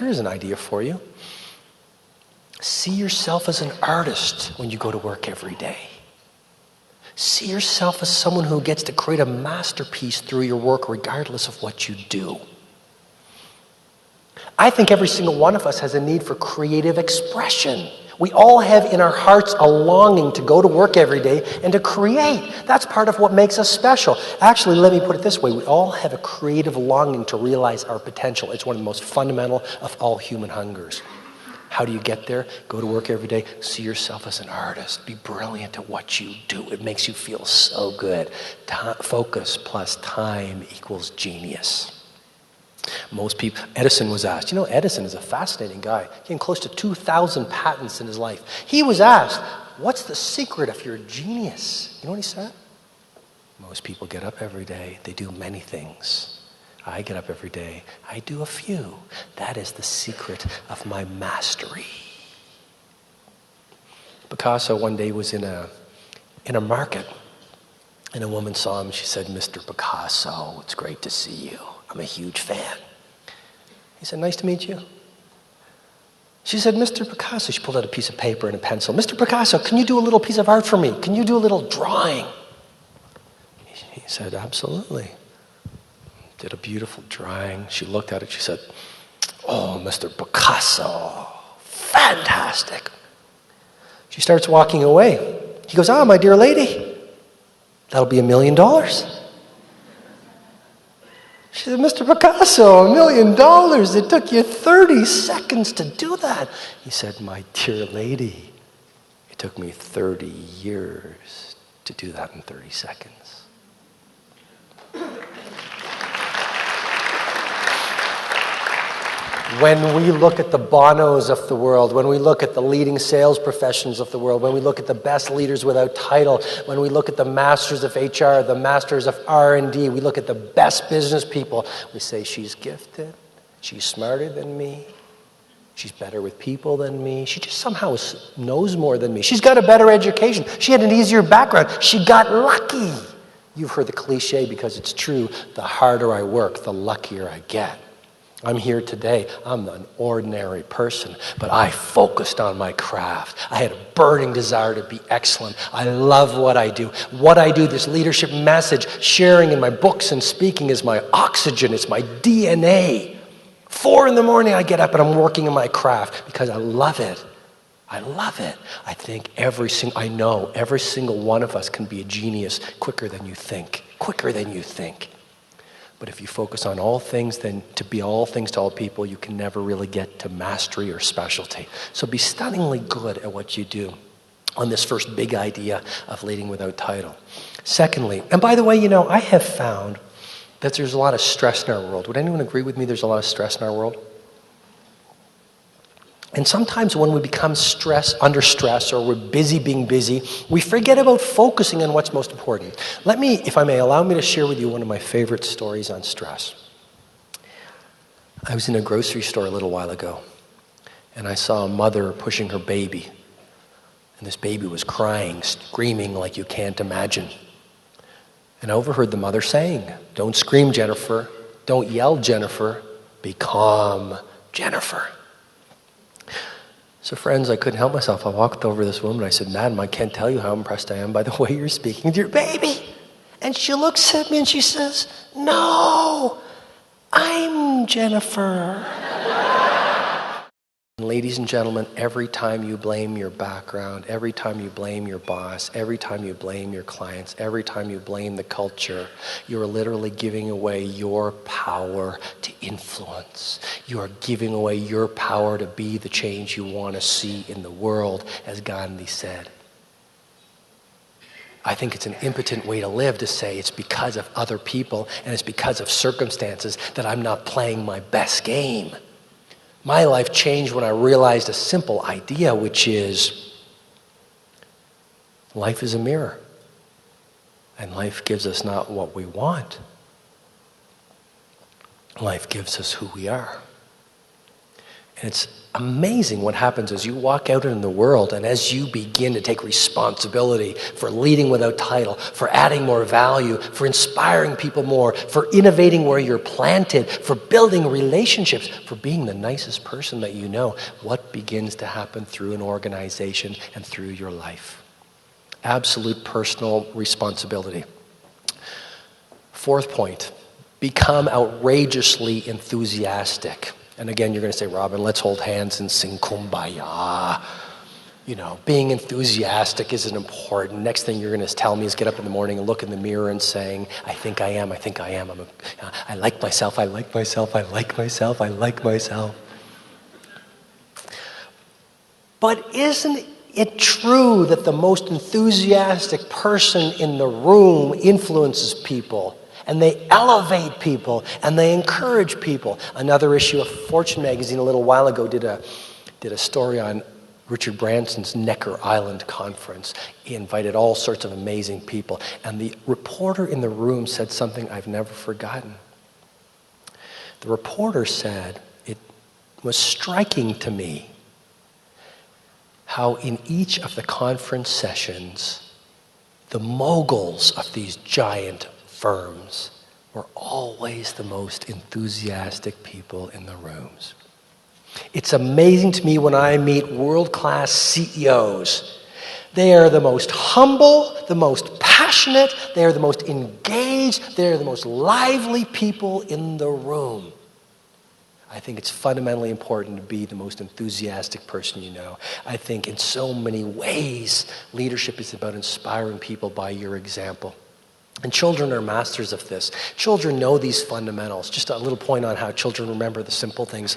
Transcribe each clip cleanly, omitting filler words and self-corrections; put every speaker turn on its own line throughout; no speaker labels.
Here's an idea for you. See yourself as an artist when you go to work every day. See yourself as someone who gets to create a masterpiece through your work regardless of what you do. I think every single one of us has a need for creative expression. We all have in our hearts a longing to go to work every day and to create. That's part of what makes us special. Actually, let me put it this way. We all have a creative longing to realize our potential. It's one of the most fundamental of all human hungers. How do you get there? Go to work every day. See yourself as an artist. Be brilliant at what you do. It makes you feel so good. Focus plus time equals genius. Most people, Edison was asked, you know, Edison is a fascinating guy. He came close to 2,000 patents in his life. He was asked, what's the secret of your genius? You know what he said? Most people get up every day. They do many things. I get up every day. I do a few. That is the secret of my mastery. Picasso one day was in a market, and a woman saw him. She said, Mr. Picasso, it's great to see you. I'm a huge fan. He said, nice to meet you. She said, Mr. Picasso, she pulled out a piece of paper and a pencil. Mr. Picasso, can you do a little piece of art for me? Can you do a little drawing? He said, absolutely. Did a beautiful drawing. She looked at it. She said, oh, Mr. Picasso, fantastic. She starts walking away. He goes, my dear lady, that'll be $1 million. She said, Mr. Picasso, $1 million. It took you 30 seconds to do that. He said, my dear lady, it took me 30 years to do that in 30 seconds. When we look at the Bonos of the world, when we look at the leading sales professions of the world, when we look at the best leaders without title, when we look at the masters of HR, the masters of R&D, we look at the best business people, we say, she's gifted, she's smarter than me, she's better with people than me, she just somehow knows more than me, she's got a better education, she had an easier background, she got lucky. You've heard the cliche because it's true, the harder I work, the luckier I get. I'm here today. I'm an ordinary person, but I focused on my craft. I had a burning desire to be excellent. I love what I do. What I do, this leadership message, sharing in my books and speaking is my oxygen. It's my DNA. 4 a.m, I get up and I'm working in my craft because I love it. I love it. I know every single one of us can be a genius quicker than you think. Quicker than you think. But if you focus on all things, then to be all things to all people, you can never really get to mastery or specialty. So be stunningly good at what you do on this first big idea of leading without title. Secondly, and by the way, I have found that there's a lot of stress in our world. Would anyone agree with me there's a lot of stress in our world? And sometimes when we become under stress, or we're busy being busy, we forget about focusing on what's most important. Let me, if I may, allow me to share with you one of my favorite stories on stress. I was in a grocery store a little while ago, and I saw a mother pushing her baby. And this baby was crying, screaming like you can't imagine. And I overheard the mother saying, don't scream, Jennifer. Don't yell, Jennifer. Be calm, Jennifer. So friends, I couldn't help myself. I walked over to this woman. I said, Madam, I can't tell you how impressed I am by the way you're speaking to your baby. And she looks at me and she says, no, I'm Jennifer. Ladies and gentlemen, every time you blame your background, every time you blame your boss, every time you blame your clients, every time you blame the culture, you're literally giving away your power to influence. You are giving away your power to be the change you want to see in the world, as Gandhi said. I think it's an impotent way to live to say it's because of other people and it's because of circumstances that I'm not playing my best game. My life changed when I realized a simple idea, which is life is a mirror. And life gives us not what we want. Life gives us who we are. And it's amazing what happens as you walk out in the world and as you begin to take responsibility for leading without title, for adding more value, for inspiring people more, for innovating where you're planted, for building relationships, for being the nicest person that you know. What begins to happen through an organization and through your life? Absolute personal responsibility. Fourth point, become outrageously enthusiastic. And again, you're going to say, Robin, let's hold hands and sing Kumbaya. You know, being enthusiastic isn't important. Next thing you're going to tell me is get up in the morning and look in the mirror and saying, I think I am, I think I am. I like myself, I like myself, I like myself, I like myself. But isn't it true that the most enthusiastic person in the room influences people? And they elevate people, and they encourage people. Another issue of Fortune magazine a little while ago did a story on Richard Branson's Necker Island conference. He invited all sorts of amazing people. And the reporter in the room said something I've never forgotten. The reporter said, it was striking to me how in each of the conference sessions, the moguls of these giant firms were always the most enthusiastic people in the rooms. It's amazing to me when I meet world-class CEOs. They are the most humble, the most passionate, they are the most engaged, they are the most lively people in the room. I think it's fundamentally important to be the most enthusiastic person you know. I think in so many ways, leadership is about inspiring people by your example. And children are masters of this. Children know these fundamentals. Just a little point on how children remember the simple things.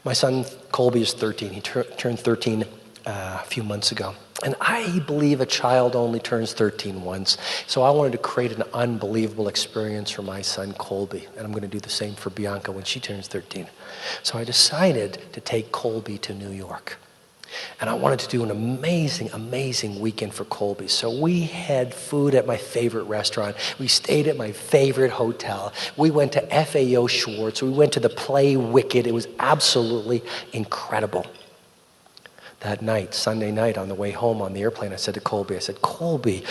My son Colby is 13. He turned 13 a few months ago. And I believe a child only turns 13 once. So I wanted to create an unbelievable experience for my son Colby. And I'm going to do the same for Bianca when she turns 13. So I decided to take Colby to New York. And I wanted to do an amazing, amazing weekend for Colby. So we had food at my favorite restaurant. We stayed at my favorite hotel. We went to FAO Schwartz. We went to the play Wicked. It was absolutely incredible. That night, Sunday night, on the way home on the airplane, I said to Colby, Colby,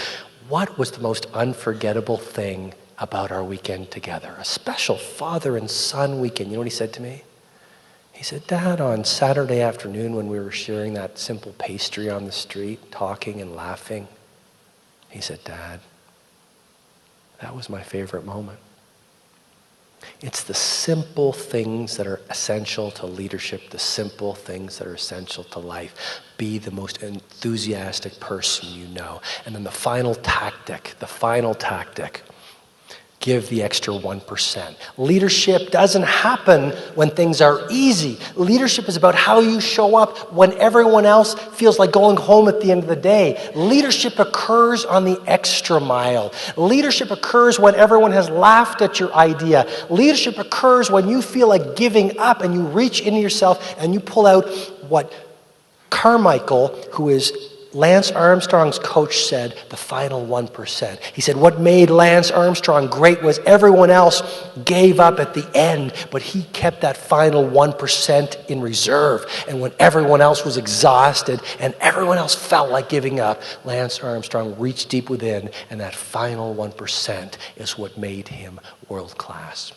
what was the most unforgettable thing about our weekend together? A special father and son weekend. You know what he said to me? He said, Dad, on Saturday afternoon when we were sharing that simple pastry on the street, talking and laughing, he said, Dad, that was my favorite moment. It's the simple things that are essential to leadership, the simple things that are essential to life. Be the most enthusiastic person you know. And then the final tactic, give the extra 1%. Leadership doesn't happen when things are easy. Leadership is about how you show up when everyone else feels like going home at the end of the day. Leadership occurs on the extra mile. Leadership occurs when everyone has laughed at your idea. Leadership occurs when you feel like giving up and you reach into yourself and you pull out what Carmichael, who is Lance Armstrong's coach, said, the final 1%. He said what made Lance Armstrong great was everyone else gave up at the end, but he kept that final 1% in reserve. And when everyone else was exhausted and everyone else felt like giving up, Lance Armstrong reached deep within, and that final 1% is what made him world class.